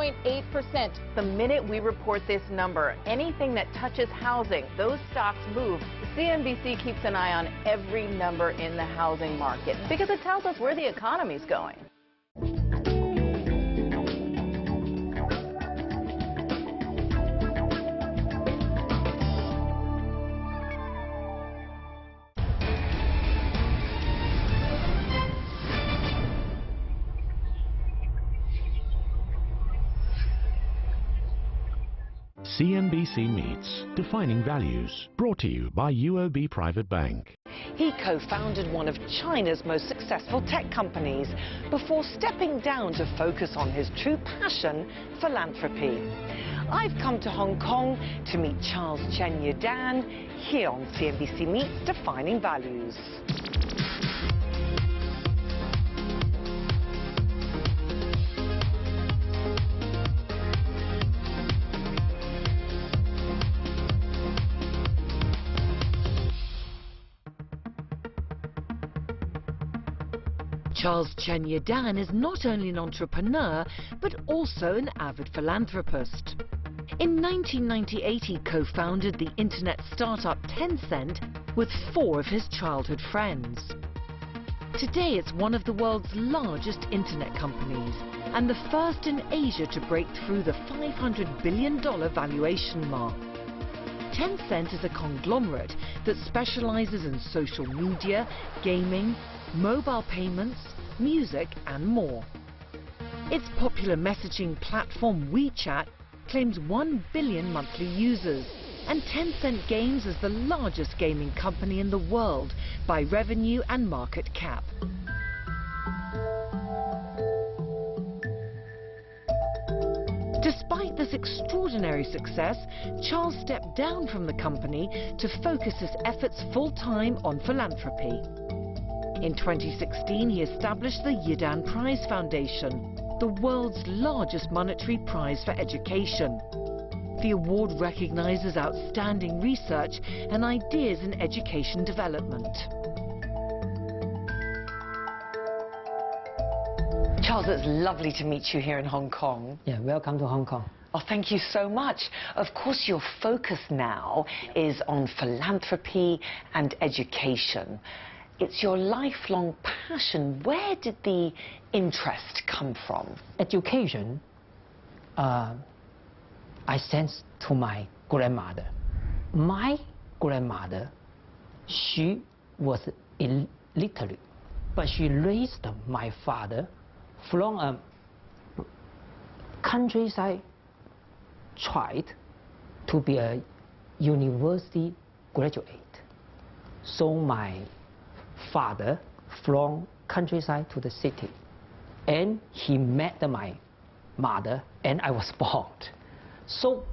7.8%. The minute we report this number, anything that touches housing, those stocks move. CNBC keeps an eye on every number in the housing market because it tells us where the economy's going. CNBC Meets Defining Values, brought to you by UOB Private Bank. He co-founded one of China's most successful tech companies before stepping down to focus on his true passion, philanthropy. I've come to Hong Kong to meet Charles Chen Yidan here on CNBC Meets Defining Values. Charles Chen Yidan is not only an entrepreneur, but also an avid philanthropist. In 1998, he co-founded the internet startup Tencent with 4 of his childhood friends. Today, it's one of the world's largest internet companies and the first in Asia to break through the $500 billion valuation mark. Tencent is a conglomerate that specializes in social media, gaming, mobile payments, music and more. Its popular messaging platform WeChat claims 1 billion monthly users, and Tencent Games is the largest gaming company in the world by revenue and market cap. Despite this extraordinary success, Charles stepped down from the company to focus his efforts full-time on philanthropy. In 2016, he established the Yidan Prize Foundation, the world's largest monetary prize for education. The award recognizes outstanding research and ideas in education development. Charles, it's lovely to meet you here in Hong Kong. Yeah, welcome to Hong Kong. Oh, thank you so much. Of course, your focus now is on philanthropy and education. It's your lifelong passion. Where did the interest come from? Education, I sent to my grandmother. My grandmother, she was illiterate, but she raised my father from a countryside child to be a university graduate. So my father from countryside to the city, and he met my mother, and I was born. So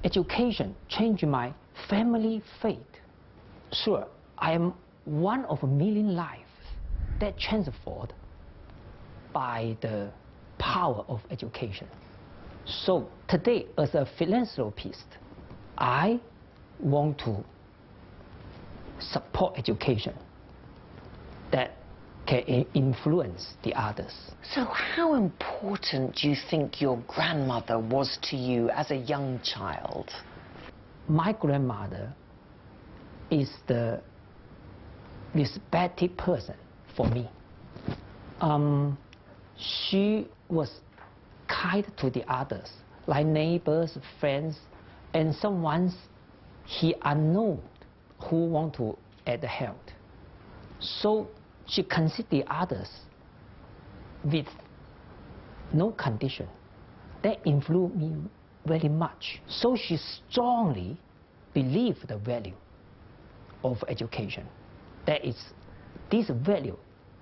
education changed my family fate. Sure, I am one of a million lives that transformed by the power of education. So today, as a philanthropist, I want to support education that can influence the others. So how important do you think your grandmother was to you as a young child? My grandmother is the respected person for me. She was kind to the others, like neighbors, friends, and someone he unknown who want to add help. So she considered the others with no condition. That influenced me very much. So she strongly believed the value of education. That is, this value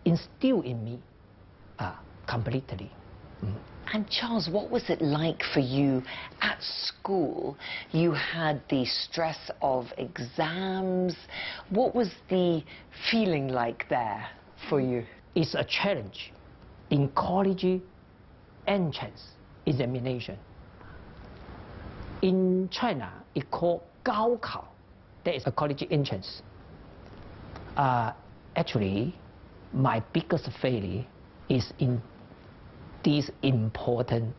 instilled in me completely. And Charles, what was it like for you at school? You had the stress of exams. What was the feeling like there for you? It's a challenge in college entrance examination. In China, it's called 高考. That is a college entrance. Actually, my biggest failure is in this important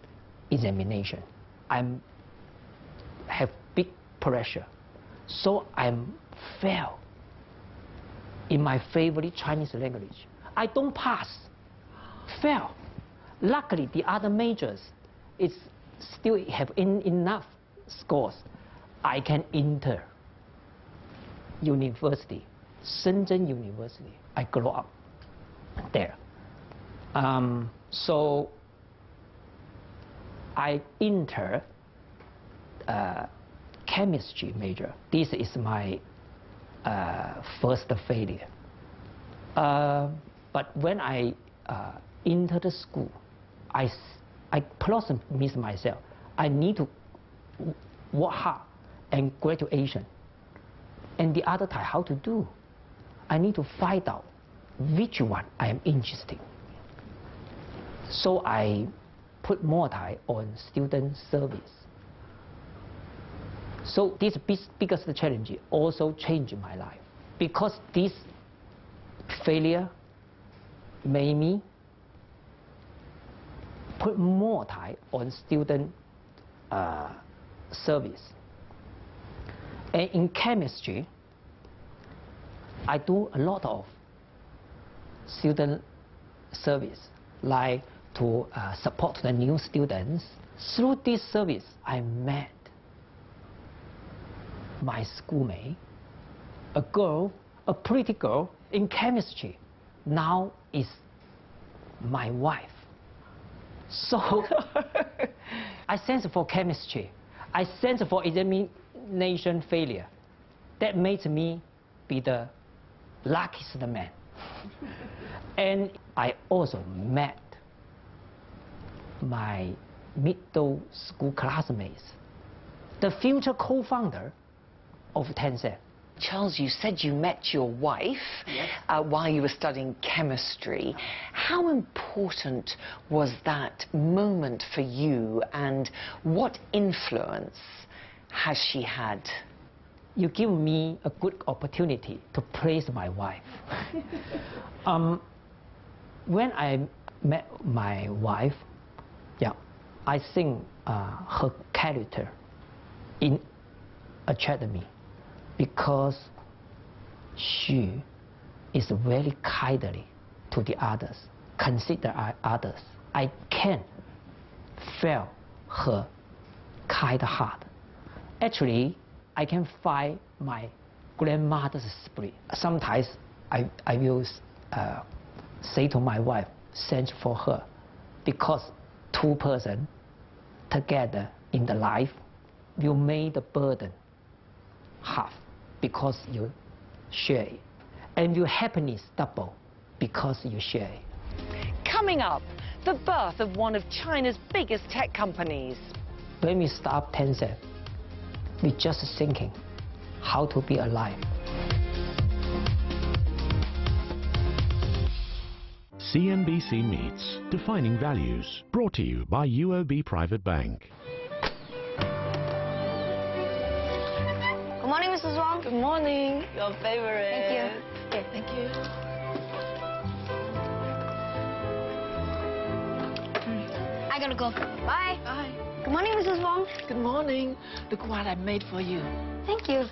examination. I have big pressure, so I'm fail in my favorite Chinese language. I don't pass, fail. Luckily, the other majors is still have enough scores. I can enter university, Shenzhen University. I grew up there. So I enter chemistry major. This is my first failure. But when I enter the school, I promised myself I need to work hard and graduation. And the other time, how to do? I need to find out which one I am interested in. So I put more time on student service. So this biggest challenge also changed my life, because this failure made me put more time on student service. And in chemistry, I do a lot of student service, like to support the new students. Through this service, I met my schoolmate, a girl, a pretty girl in chemistry, now is my wife. So I sense for chemistry, I sense for examination failure. That makes me be the luckiest man. And I also met my middle school classmates, the future co-founder of Tencent. Charles, you said you met your wife while you were studying chemistry. How important was that moment for you, and what influence has she had? You give me a good opportunity to praise my wife. When I met my wife, I think her character attracted me, because she is very kindly to the others, consider others. I can feel her kind heart. Actually, I can find my grandmother's spirit. Sometimes I will say to my wife, thank for her, because two persons together in the life will make the burden half, because you share it, and your happiness double because you share it. Coming up, the birth of one of China's biggest tech companies. When we start Tencent, we just thinking how to be alive. CNBC Meets Defining Values, brought to you by UOB Private Bank. Good morning, Mrs. Wong. Good morning. Your favorite. Thank you. Okay. Thank you. I gotta go. Bye. Bye. Good morning, Mrs. Wong. Good morning. Look what I made for you. Thank you.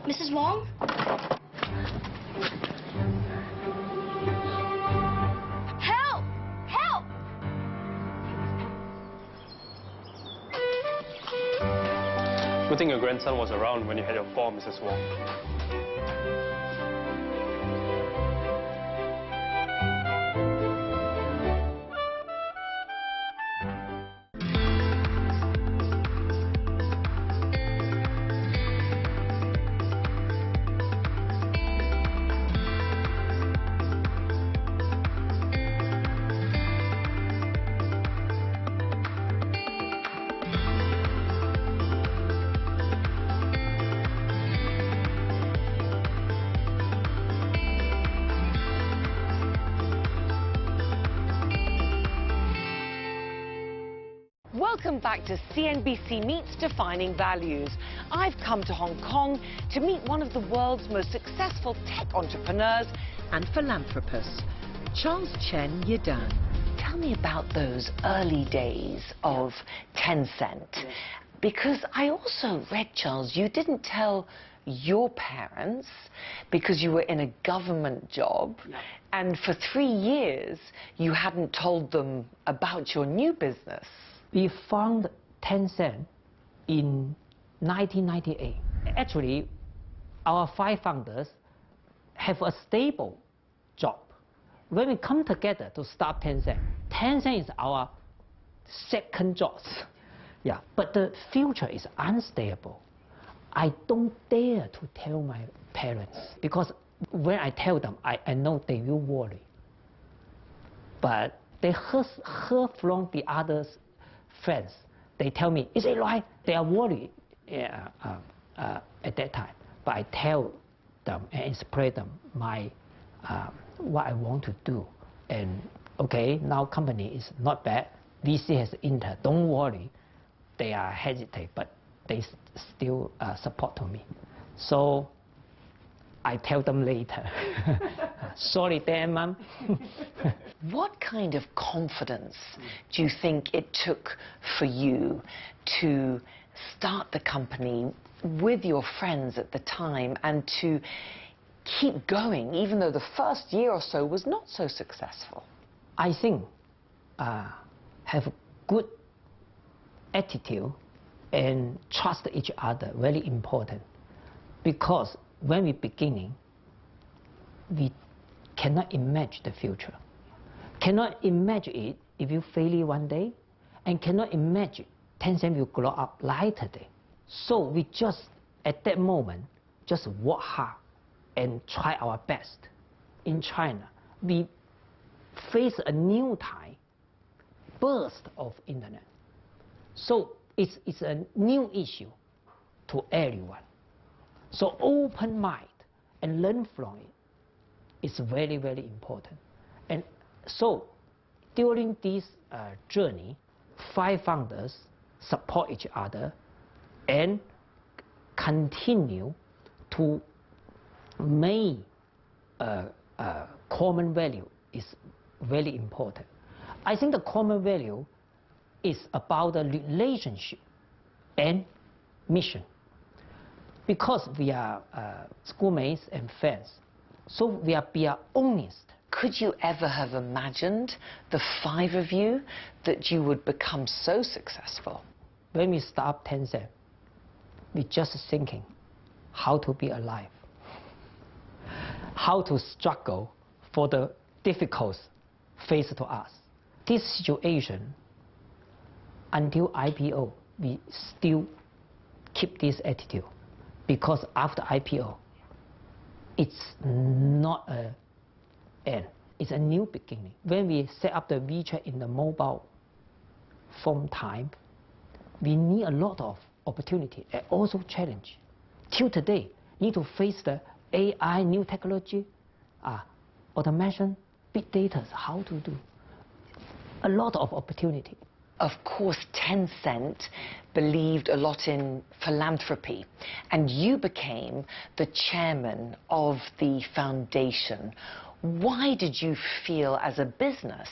Mrs. Wong? Help! Help! Good thing your grandson was around when you had your fall, Mrs. Wong. Welcome back to CNBC Meets Defining Values. I've come to Hong Kong to meet one of the world's most successful tech entrepreneurs and philanthropists, Charles Chen Yidan. Tell me about those early days of Tencent. Because I also read, Charles, you didn't tell your parents because you were in a government job, and for 3 years you hadn't told them about your new business. We found Tencent in 1998. Actually, our 5 founders have a stable job. When we come together to start Tencent, Tencent is our second job. Yeah, but the future is unstable. I don't dare to tell my parents because when I tell them, I know they will worry. But they heard from the other friends. They tell me, is it right? They are worried at that time. But I tell them and explain them my what I want to do. And okay, now company is not bad. VC has entered. Don't worry. They are hesitant, but they still support to me. So I tell them later. Sorry, Dad, Mom. What kind of confidence do you think it took for you to start the company with your friends at the time and to keep going, even though the first year or so was not so successful? I think have a good attitude and trust each other, very important. Because when we beginning, we cannot imagine the future. Cannot imagine it if you fail one day, and cannot imagine Tencent will grow up like today. So we just, at that moment, just work hard and try our best. In China, we face a new time, burst of internet. So it's a new issue to everyone. So open mind and learn from it is very, very important. And so during this journey, 5 founders support each other and continue to make common value is very important. I think the common value is about the relationship and mission. Because we are schoolmates and friends, so we are honest. Could you ever have imagined, the 5 of you, that you would become so successful? When we start Tencent, we just thinking how to be alive, how to struggle for the difficulties faced to us. This situation, until IPO, we still keep this attitude. Because after IPO, it's not an end, it's a new beginning. When we set up the WeChat in the mobile phone time, we need a lot of opportunity and also challenge. Till today, need to face the AI, new technology, automation, big data, how to do. A lot of opportunity. Of course, Tencent believed a lot in philanthropy, and you became the chairman of the foundation. Why did you feel, as a business,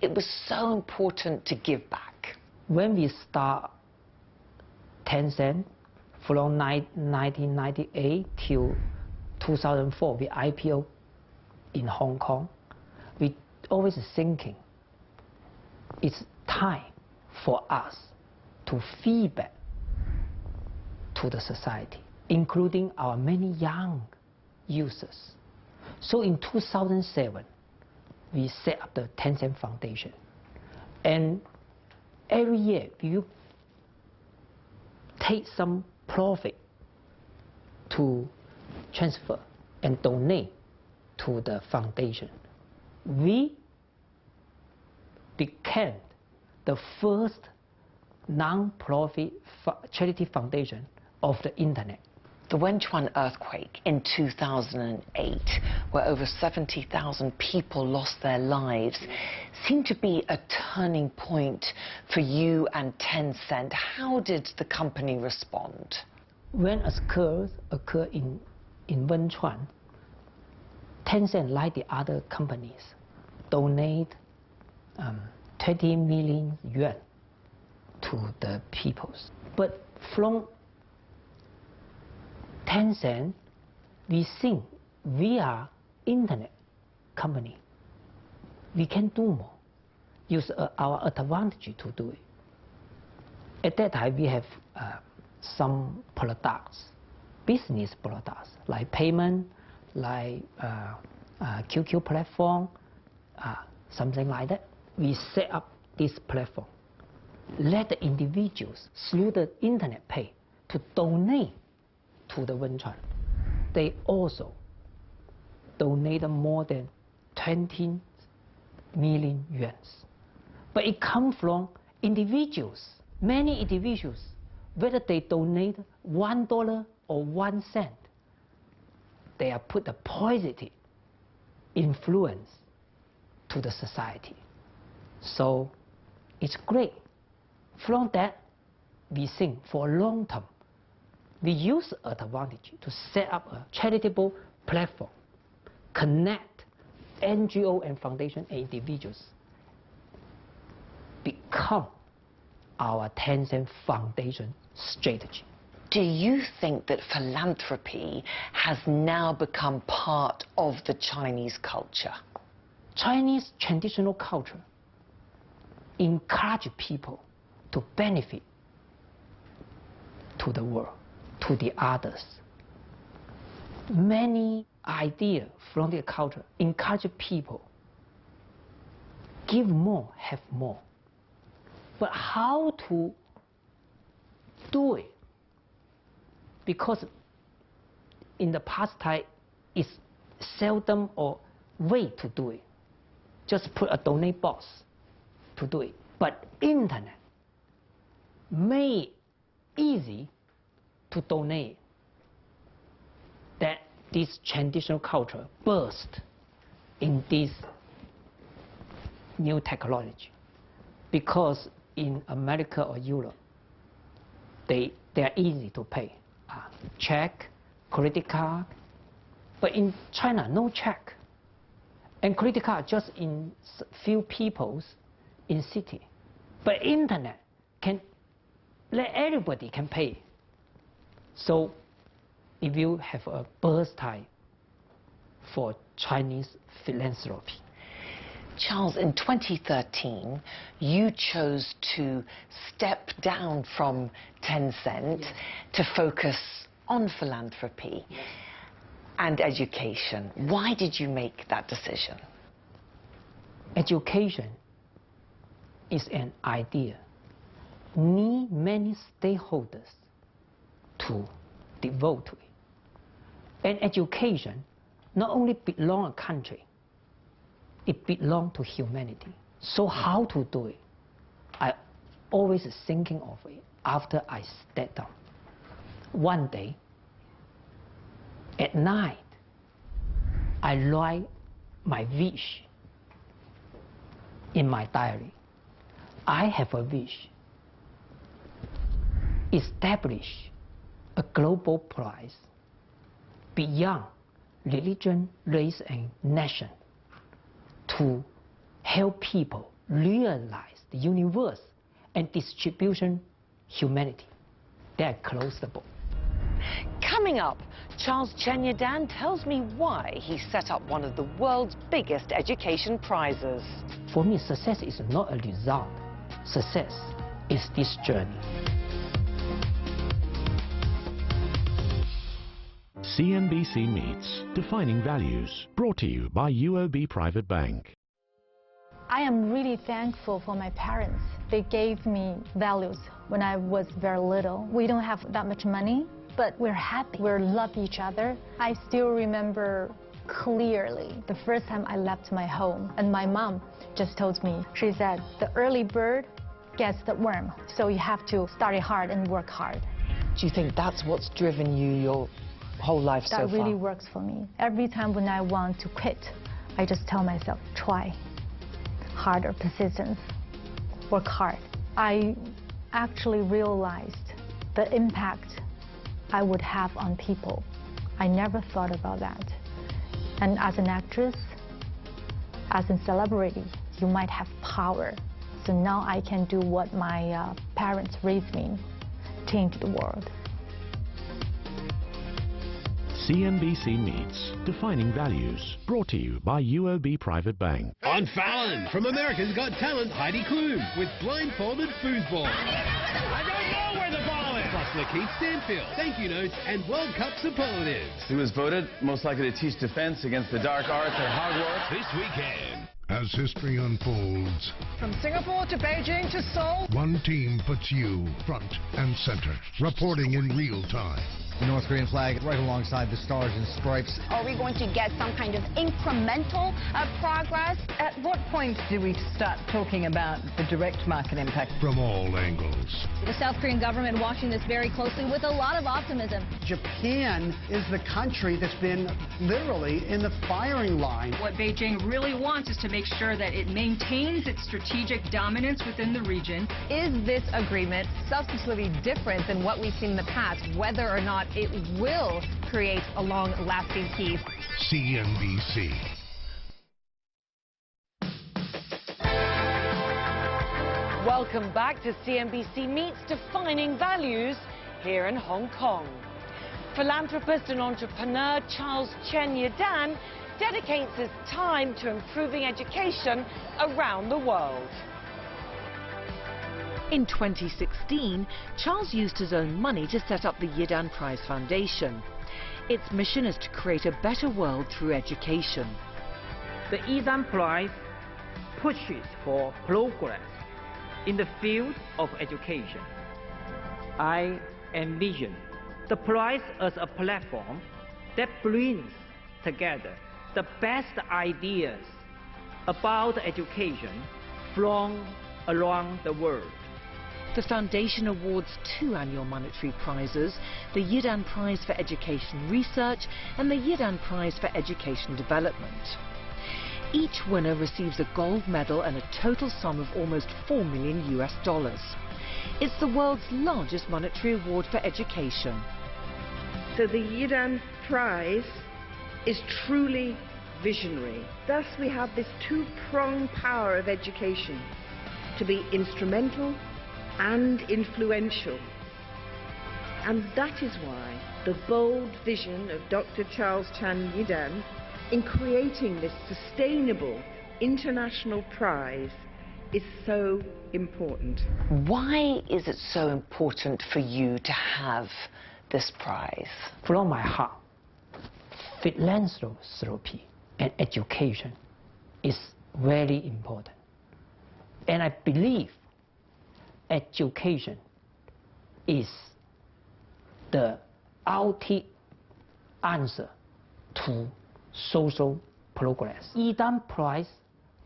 it was so important to give back? When we start Tencent, from 1998 till 2004, we IPO in Hong Kong. We always thinking, it's time for us to feedback to the society, including our many young users. So in 2007, we set up the Tencent Foundation. And every year, we take some profit to transfer and donate to the foundation. We became the first non-profit charity foundation of the internet. The The Wenchuan earthquake in 2008, where over 70,000 people lost their lives, seemed to be a turning point for you and Tencent. How did the company respond? When a curse occurred in Wenchuan, Tencent, like the other companies, donate 20 million yuan to the peoples. But from Tencent, we think we are internet company. We can do more. Use our advantage to do it. At that time, we have some products, business products, like payment, like QQ platform, something like that. We set up this platform. Let the individuals through the internet pay to donate to the Wenchuan. They also donated more than 20 million yuan. But it comes from individuals, many individuals, whether they donate $1 or 1 cent, they are put a positive influence to the society. So it's great. From that, we think for a long term, we use advantage to set up a charitable platform, connect NGO and foundation and individuals, become our Tencent Foundation strategy. Do you think that philanthropy has now become part of the Chinese culture? Chinese traditional culture encourage people to benefit to the world, to the others. Many ideas from the culture encourage people give more, have more. But how to do it? Because in the past time, it's seldom or way to do it. Just put a donate box to do it. But internet made easy to donate. That this traditional culture burst in this new technology. Because in America or Europe, they are easy to pay. Check, credit card. But in China, no check. And credit card just in few peoples in city. But internet can let everybody can pay. So if you have a burst time for Chinese philanthropy. Charles, in 2013, you chose to step down from Tencent to focus on philanthropy and education. Why did you make that decision? Education is an idea. Need many stakeholders to devote to it. And education not only belongs to a country, it belongs to humanity. So how to do it? I always thinking of it after I stepped down. One day, at night, I write my wish in my diary. I have a wish. Establish a global prize beyond religion, race, and nation to help people realize the universe and distribution humanity. Then I close the book. Coming up, Charles Chen tells me why he set up one of the world's biggest education prizes. For me, success is not a result. Success is this journey. CNBC Meets Defining Values, brought to you by UOB Private Bank. I am really thankful for my parents. They gave me values when I was very little. We don't have that much money, but we're happy. We love each other. I still remember clearly the first time I left my home, and my mom just told me, she said, the early bird gets the worm, so you have to study hard and work hard. Do you think that's what's driven you your whole life so far. That really works for me. Every time when I want to quit, I just tell myself, try harder, persistence, work hard. I actually realized the impact I would have on people. I never thought about that. And as an actress, as a celebrity, you might have power. So now I can do what my parents raised me, change the world. CNBC Meets Defining Values, brought to you by UOB Private Bank. On Fallon, from America's Got Talent, Heidi Klum with blindfolded foosball. I don't know where the ball is. Plus Lakeith Stanfield, thank you notes, and World Cup superlatives. He was voted most likely to teach defense against the dark arts at Hogwarts. This weekend. As history unfolds, From Singapore to Beijing to Seoul, one team puts you front and center, reporting in real time. The North Korean flag right alongside the stars and stripes. Are we going to get some kind of incremental progress? at what point do we start talking about the direct market impact? From all angles. The South Korean government watching this very closely with a lot of optimism. Japan is the country that's been literally in the firing line. What Beijing really wants is to make sure that it maintains its strategic dominance within the region. Is this agreement substantively different than what we've seen in the past, whether or not it will create a long-lasting peace? CNBC. Welcome back to CNBC Meets Defining Values here in Hong Kong. Philanthropist and entrepreneur Charles Chen Yidan dedicates his time to improving education around the world. In 2016, Charles used his own money to set up the Yidan Prize Foundation. Its mission is to create a better world through education. The Yidan Prize pushes for progress in the field of education. I envision the prize as a platform that brings together the best ideas about education from around the world. The foundation awards 2 annual monetary prizes, the Yidan Prize for Education Research and the Yidan Prize for Education Development. Each winner receives a gold medal and a total sum of almost $4 million US. It's the world's largest monetary award for education. So the Yidan Prize is truly visionary. Thus we have this two-pronged power of education to be instrumental and influential. And that is why the bold vision of Dr. Charles Chen Yidan in creating this sustainable international prize is so important. Why is it so important for you to have this prize? From my heart, philanthropy and education is very important. And I believe education is the ultimate answer to social progress. Yidan Prize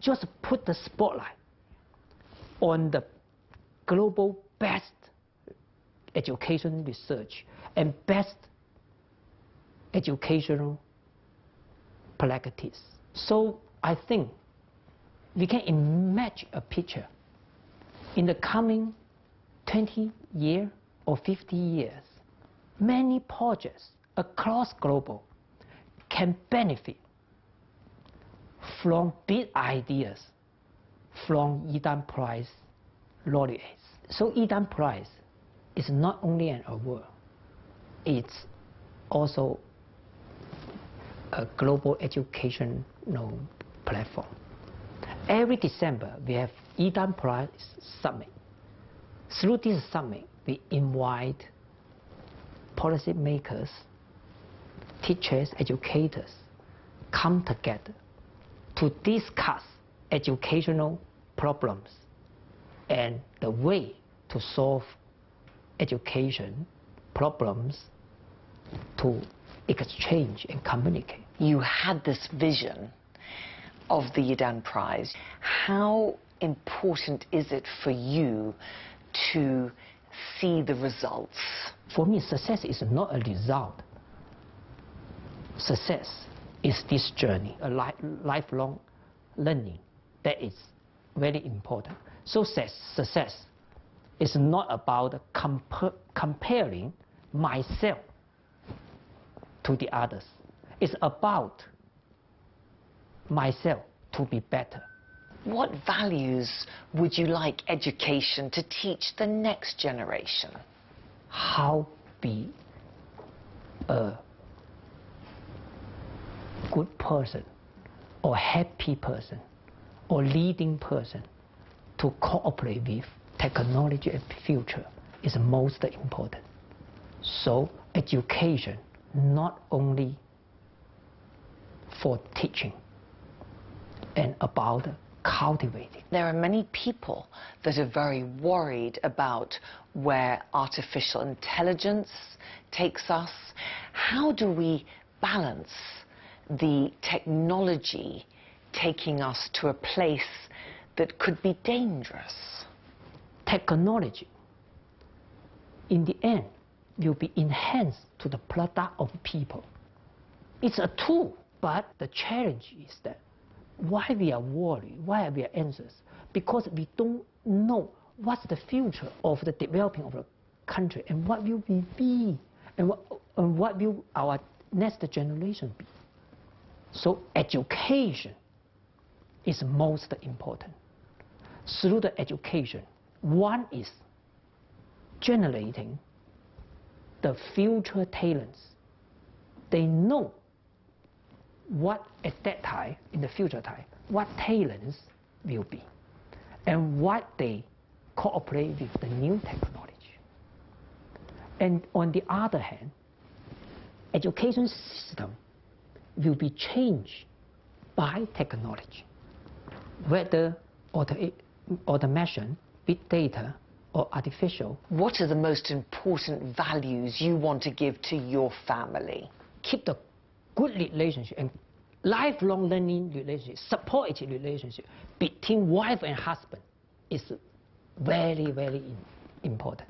just put the spotlight on the global best education research and best educational practice. So I think we can imagine a picture in the coming 20 years or 50 years. Many projects across global can benefit from big ideas from Yidan Prize laureates. So Yidan Prize is not only an award, it's also a global educational platform. Every December, we have Yidan Prize Summit. Through this summit, we invite policymakers, teachers, educators, come together to discuss educational problems and the way to solve education problems, to exchange and communicate. You had this vision of the Yidan Prize. How important is it for you to see the results? For me, success is not a result. success is this journey, a lifelong learning that is very important. So success is not about comparing myself to the others. It's about myself to be better. What values would you like education to teach the next generation? How be a good person or happy person or leading person to cooperate with technology and future is most important. So education not only for teaching and about cultivating. There are many people that are very worried about where artificial intelligence takes us. How do we balance the technology taking us to a place that could be dangerous? Technology, in the end, will be enhanced to the product of people. It's a tool, but the challenge is that why we are worried, why are we anxious? Because we don't know what's the future of the developing of the country and what will we be and what will our next generation be. So education is most important. Through the education, one is generating the future talents. They know what at that time, in the future time, what talents will be and what they cooperate with the new technology. And on the other hand, education system will be changed by technology, whether automation, big data, or artificial. What are the most important values you want to give to your family? Keep the good relationship and lifelong learning relationship, supportive relationship between wife and husband is very, very important.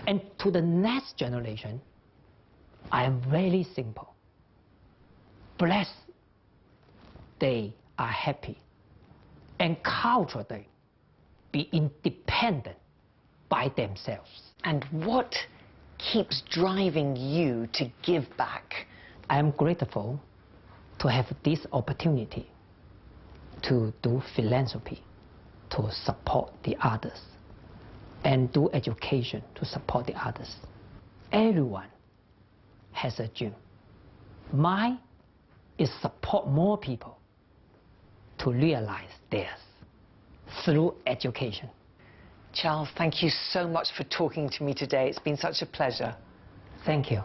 And to the next generation, I am very simple. Blessed they are happy and culturally be independent by themselves. And what keeps driving you to give back? I am grateful to have this opportunity to do philanthropy, to support the others, and do education to support the others. Everyone has a dream. Mine is support more people to realize theirs through education. Charles, thank you so much for talking to me today. It's been such a pleasure. Thank you.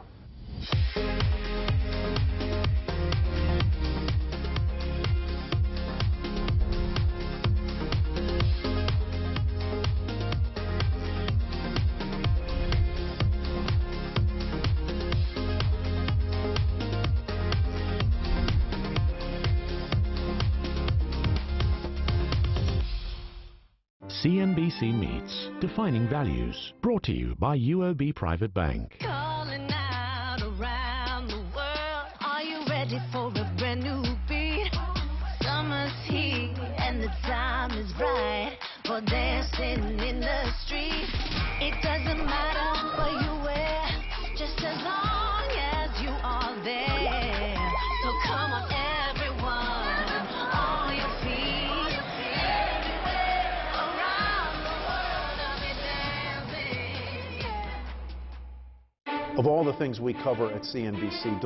CNBC Meets, Defining Values, brought to you by UOB Private Bank. Calling out around the world, are you ready for a brand new beat? Summer's here and the time is right for dancing in the street. It doesn't matter where you wear, just as long as you are there. So come on everyone, on your feet. Of all the things we cover at CNBC,